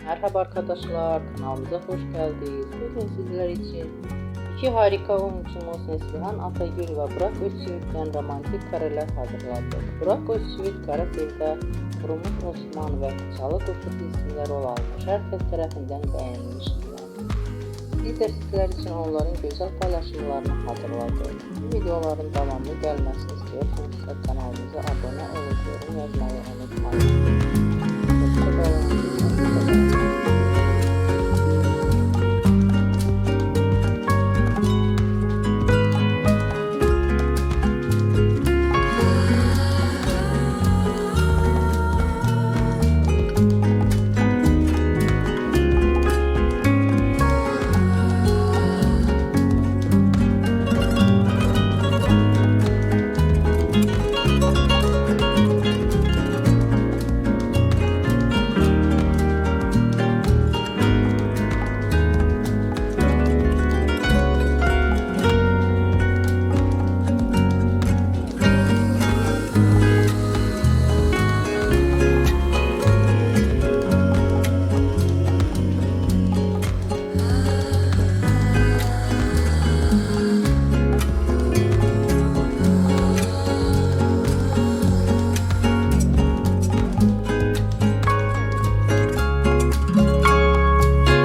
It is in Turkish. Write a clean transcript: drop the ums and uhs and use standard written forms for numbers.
Merhaba arkadaşlar, kanalımıza hoş geldiniz. Bugün sizler için iki harika oyuncumuz Neslihan Atagül ve Burak Özçivit'ten romantik kareler hazırladı. Burak Özçivit kara filmde Vurulmuş Osman ve Çalı Kuşu dizisinde rol almış. Herkes tarafından beğenilmiştir. Biz de sizler için onların güzel paylaşımlarını hazırladık. Bu videoların devamlı gelmesini istiyorsanız kanalımıza abone olup yorum yazmayı unutmayın. Hoşçakalın.